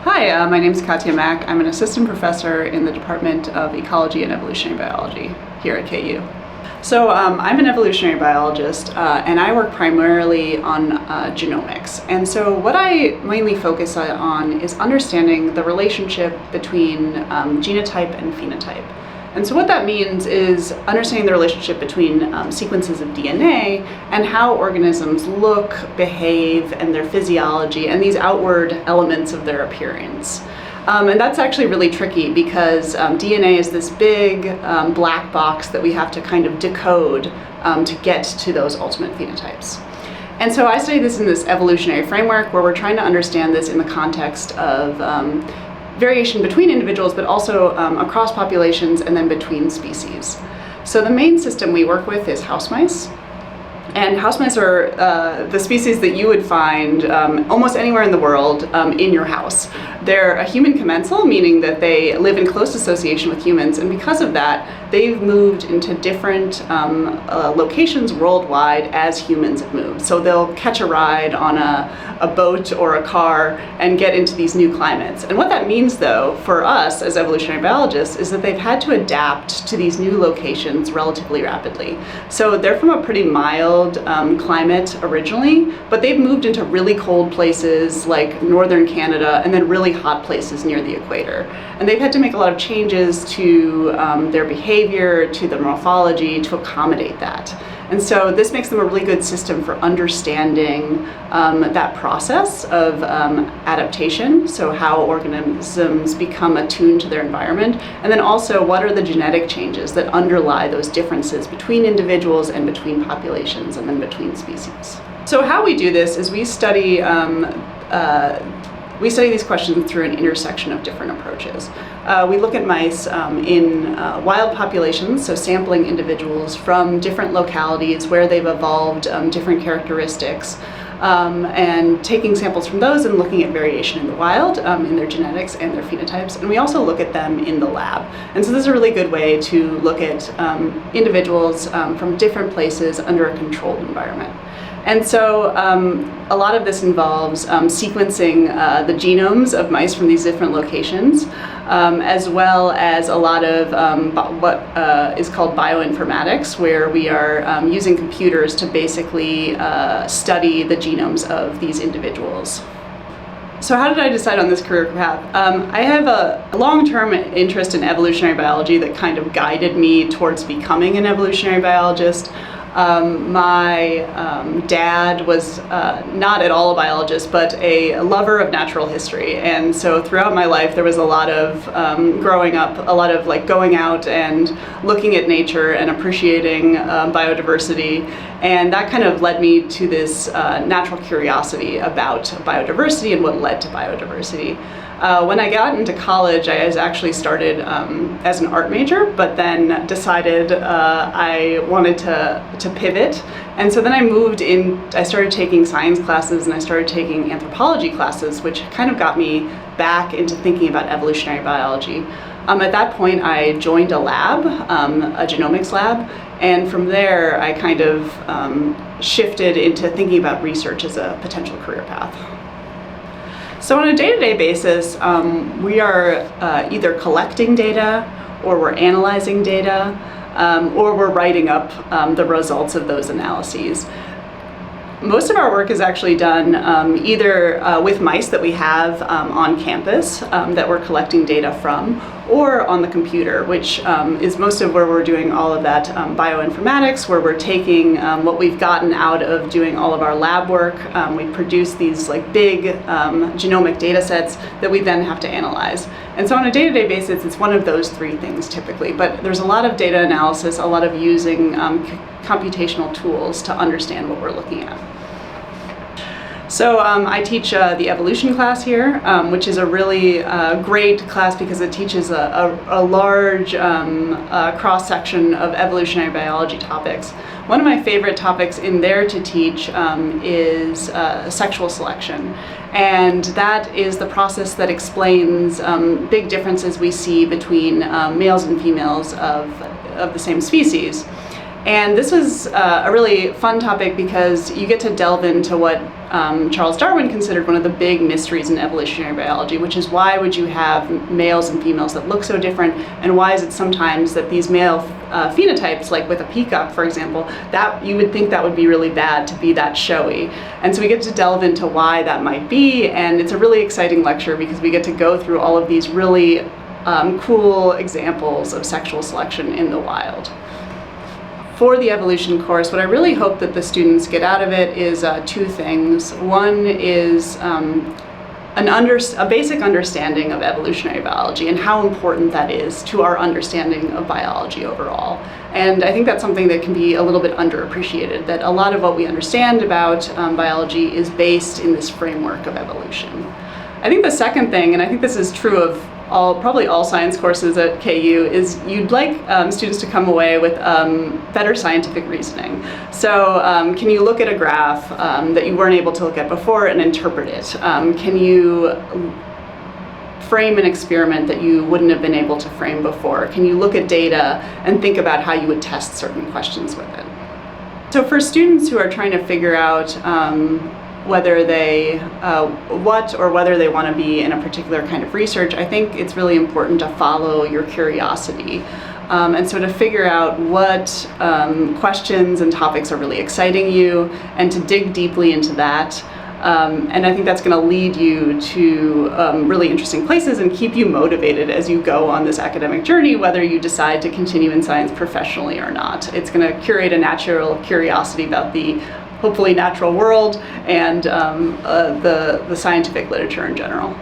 Hi, my name is Katya Mack. I'm an assistant professor in the Department of Ecology and Evolutionary Biology here at KU. So I'm an evolutionary biologist and I work primarily on genomics. And so what I mainly focus on is understanding the relationship between genotype and phenotype. And so what that means is understanding the relationship between sequences of DNA and how organisms look, behave, and their physiology, and these outward elements of their appearance. And that's actually really tricky because DNA is this big black box that we have to kind of decode to get to those ultimate phenotypes. And so I study this in this evolutionary framework where we're trying to understand this in the context of variation between individuals, but also across populations and then between species. So the main system we work with is house mice. And house mice are the species that you would find almost anywhere in the world in your house. They're a human commensal, meaning that they live in close association with humans, and because of that, they've moved into different locations worldwide as humans have moved. So they'll catch a ride on a boat or a car and get into these new climates. And what that means, though, for us as evolutionary biologists is that they've had to adapt to these new locations relatively rapidly. So they're from a pretty mild climate originally, but they've moved into really cold places like northern Canada and then really hot places near the equator. And they've had to make a lot of changes to their behavior, to the morphology to accommodate that. And so this makes them a really good system for understanding that process of adaptation, so how organisms become attuned to their environment, and then also what are the genetic changes that underlie those differences between individuals and between populations and then between species. So how we do this is we study these questions through an intersection of different approaches. We look at mice in wild populations, so sampling individuals from different localities where they've evolved different characteristics, and taking samples from those and looking at variation in the wild, in their genetics and their phenotypes. And we also look at them in the lab. And so this is a really good way to look at individuals from different places under a controlled environment. And so a lot of this involves sequencing the genomes of mice from these different locations, as well as a lot of what is called bioinformatics, where we are using computers to basically study the genomes of these individuals. So how did I decide on this career path? I have a long-term interest in evolutionary biology that kind of guided me towards becoming an evolutionary biologist. My dad was not at all a biologist, but a lover of natural history. And so throughout my life, there was a lot of growing up, a lot of like going out and looking at nature and appreciating biodiversity. And that kind of led me to this natural curiosity about biodiversity and what led to biodiversity. When I got into college, I actually started as an art major, but then decided I wanted to pivot. And so then I started taking science classes and I started taking anthropology classes, which kind of got me back into thinking about evolutionary biology. At that point, I joined a lab, a genomics lab, and from there I kind of shifted into thinking about research as a potential career path. So on a day-to-day basis, we are either collecting data, or we're analyzing data, or we're writing up the results of those analyses. Most of our work is actually done either with mice that we have on campus that we're collecting data from, or on the computer, which is most of where we're doing all of that bioinformatics, where we're taking what we've gotten out of doing all of our lab work. We produce these like big genomic data sets that we then have to analyze. And so on a day-to-day basis, it's one of those three things typically, but there's a lot of data analysis, a lot of using computational tools to understand what we're looking at. So I teach the evolution class here, which is a really great class because it teaches a large cross-section of evolutionary biology topics. One of my favorite topics in there to teach is sexual selection. And that is the process that explains big differences we see between males and females of the same species. And this was a really fun topic because you get to delve into what Charles Darwin considered one of the big mysteries in evolutionary biology, which is why would you have males and females that look so different, and why is it sometimes that these male phenotypes, like with a peacock, for example, that you would think that would be really bad to be that showy. And so we get to delve into why that might be, and it's a really exciting lecture because we get to go through all of these really cool examples of sexual selection in the wild. For the evolution course, what I really hope that the students get out of it is two things. One is a basic understanding of evolutionary biology and how important that is to our understanding of biology overall. And I think that's something that can be a little bit underappreciated, that a lot of what we understand about biology is based in this framework of evolution. I think the second thing, and I think this is true of probably all science courses at KU, is you'd like students to come away with better scientific reasoning. So can you look at a graph that you weren't able to look at before and interpret it? Can you frame an experiment that you wouldn't have been able to frame before? Can you look at data and think about how you would test certain questions with it? So for students who are trying to figure out whether they whether they want to be in a particular kind of research, I think it's really important to follow your curiosity. And so to figure out what questions and topics are really exciting you, and to dig deeply into that. And I think that's going to lead you to really interesting places and keep you motivated as you go on this academic journey, whether you decide to continue in science professionally or not. It's going to curate a natural curiosity about the hopefully natural world and the scientific literature in general.